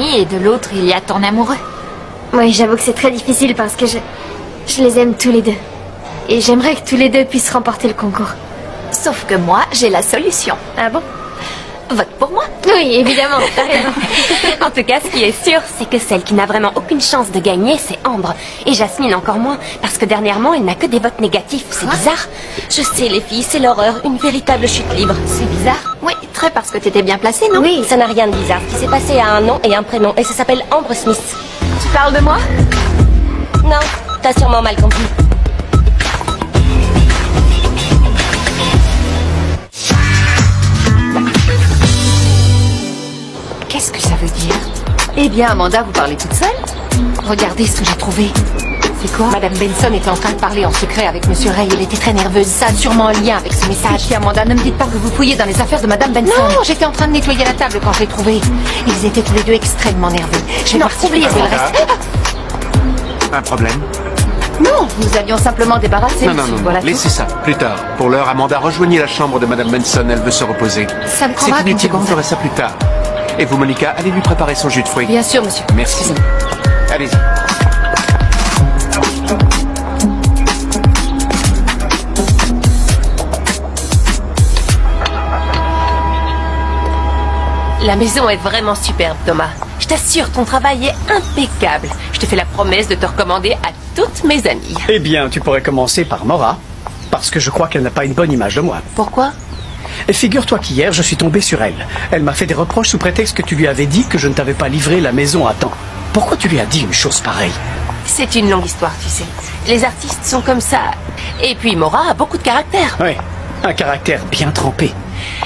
amis et de l'autre, il y a ton amoureux. Oui, j'avoue que c'est très difficile parce que je les aime tous les deux. Et j'aimerais que tous les deux puissent remporter le concours. Sauf que moi, j'ai la solution. Ah bon? Vote pour moi. Oui, évidemment, t'as raison. En tout cas, ce qui est sûr, c'est que celle qui n'a vraiment aucune chance de gagner, c'est Ambre. Et Jasmine encore moins, parce que dernièrement, elle n'a que des votes négatifs. C'est bizarre. Je sais, les filles, c'est l'horreur. Une véritable chute libre. C'est bizarre. Oui, très parce que t'étais bien placée, non? Oui, ça n'a rien de bizarre. Ce qui s'est passé a un nom et un prénom. Et ça s'appelle Ambre Smith. Tu parles de moi? Non, t'as sûrement mal compris. Qu'est-ce que ça veut dire? Eh bien, Amanda, vous parlez toute seule? Regardez ce que j'ai trouvé. C'est quoi? Madame Benson était en train de parler en secret avec Monsieur Ray. Elle était très nerveuse. Ça a sûrement un lien avec ce message. Et Amanda, ne me dites pas que vous fouillez dans les affaires de Madame Benson. Non, j'étais en train de nettoyer la table quand je l'ai trouvé. Ils étaient tous les deux extrêmement nerveux. Je vais partir oublier le reste. Un problème? Non, nous avions simplement débarrassé Non, monsieur. non, non, Voilà tout. laissez ça, plus tard. Pour l'heure, Amanda, rejoignez la chambre de Madame Benson, elle veut se reposer. Ça me C'est prendra qu'une inutile, vous seconde. ferez ça plus tard. Et vous, Monica, allez lui préparer son jus de fruits. Bien sûr, monsieur. Merci. Excusez-moi. Allez-y. La maison est vraiment superbe, Thomas. Je t'assure, ton travail est impeccable. Je te fais la promesse de te recommander à toutes mes amies. Eh bien, tu pourrais commencer par Maura, parce que je crois qu'elle n'a pas une bonne image de moi. Pourquoi? Et figure-toi qu'hier, je suis tombé sur elle. Elle m'a fait des reproches sous prétexte que tu lui avais dit que je ne t'avais pas livré la maison à temps. Pourquoi tu lui as dit une chose pareille? C'est une longue histoire, tu sais. Les artistes sont comme ça. Et puis Maura a beaucoup de caractère. Oui, un caractère bien trempé.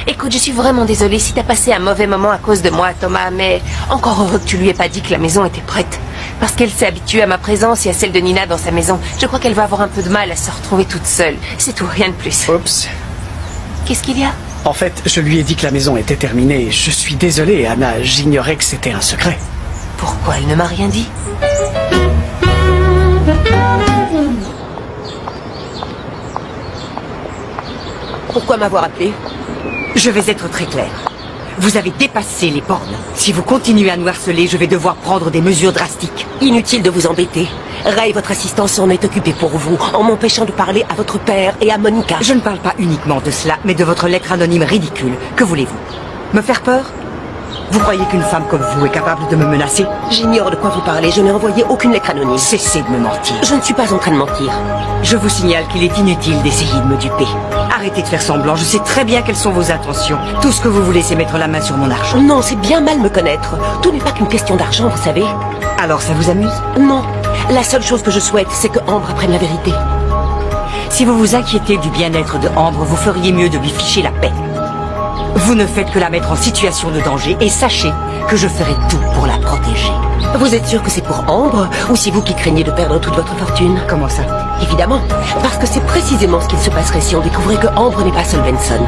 Écoute, je suis vraiment désolée si t'as passé un mauvais moment à cause de moi, Thomas, mais encore heureux que tu lui aies pas dit que la maison était prête. Parce qu'elle s'est habituée à ma présence et à celle de Nina dans sa maison. Je crois qu'elle va avoir un peu de mal à se retrouver toute seule. C'est tout, rien de plus. Oups. Qu'est-ce qu'il y a? En fait, je lui ai dit que la maison était terminée. Je suis désolé, Anna. J'ignorais que c'était un secret. Pourquoi elle ne m'a rien dit? Pourquoi m'avoir appelé? Je vais être très clair. Vous avez dépassé les bornes. Si vous continuez à nous harceler, je vais devoir prendre des mesures drastiques. Inutile de vous embêter. Ray, votre assistant, s'en est occupé pour vous, en m'empêchant de parler à votre père et à Monica. Je ne parle pas uniquement de cela, mais de votre lettre anonyme ridicule. Que voulez-vous? Me faire peur? Vous croyez qu'une femme comme vous est capable de me menacer? J'ignore de quoi vous parlez, je n'ai envoyé aucune lettre anonyme. Cessez de me mentir. Je ne suis pas en train de mentir. Je vous signale qu'il est inutile d'essayer de me duper. Arrêtez de faire semblant, je sais très bien quelles sont vos intentions. Tout ce que vous voulez, c'est mettre la main sur mon argent. Non, c'est bien mal me connaître. Tout n'est pas qu'une question d'argent, vous savez. Alors ça vous amuse? Non. La seule chose que je souhaite, c'est que Ambre apprenne la vérité. Si vous vous inquiétez du bien-être de Ambre, vous feriez mieux de lui ficher la paix. Vous ne faites que la mettre en situation de danger et sachez que je ferai tout pour la protéger. Vous êtes sûr que c'est pour Ambre ou c'est vous qui craignez de perdre toute votre fortune? Comment ça? Évidemment, parce que c'est précisément ce qu'il se passerait si on découvrait que Ambre n'est pas seule Benson.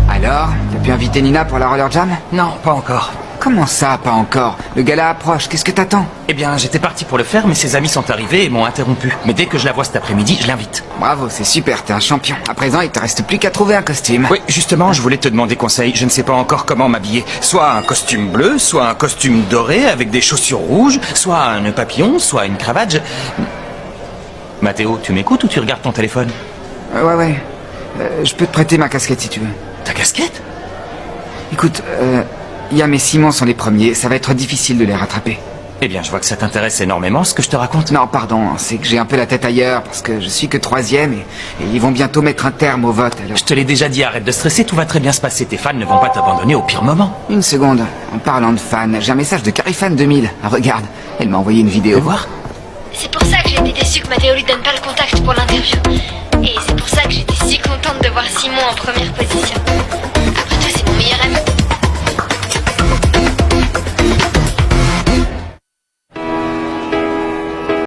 Alors, t'as pu inviter Nina pour la roller jam? Non, pas encore. Comment ça, pas encore? Le gala approche, qu'est-ce que t'attends? Eh bien, j'étais parti pour le faire, mais ses amis sont arrivés et m'ont interrompu. Mais dès que je la vois cet après-midi, je l'invite. Bravo, c'est super, t'es un champion. À présent, il te reste plus qu'à trouver un costume. Oui, justement, je voulais te demander conseil. Je ne sais pas encore comment m'habiller. Soit un costume bleu, soit un costume doré avec des chaussures rouges, soit un nœud papillon, soit une cravate. Mathéo, tu m'écoutes ou tu regardes ton téléphone? Ouais. Je peux te prêter ma casquette si tu veux. Ta casquette? Écoute, Yam et Simon sont les premiers, ça va être difficile de les rattraper. Eh bien, je vois que ça t'intéresse énormément ce que je te raconte. Non, pardon, c'est que j'ai un peu la tête ailleurs, parce que je suis que 3e et ils vont bientôt mettre un terme au vote, alors... Je te l'ai déjà dit, arrête de stresser, tout va très bien se passer. Tes fans ne vont pas t'abandonner au pire moment. Une seconde, en parlant de fans, j'ai un message de Carifan 2000. Ah, regarde, elle m'a envoyé une vidéo. Fais voir. C'est pour ça que j'étais déçue que Mathéo lui donne pas le contact pour l'interview. Et c'est pour ça que j'étais si contente de voir Simon en première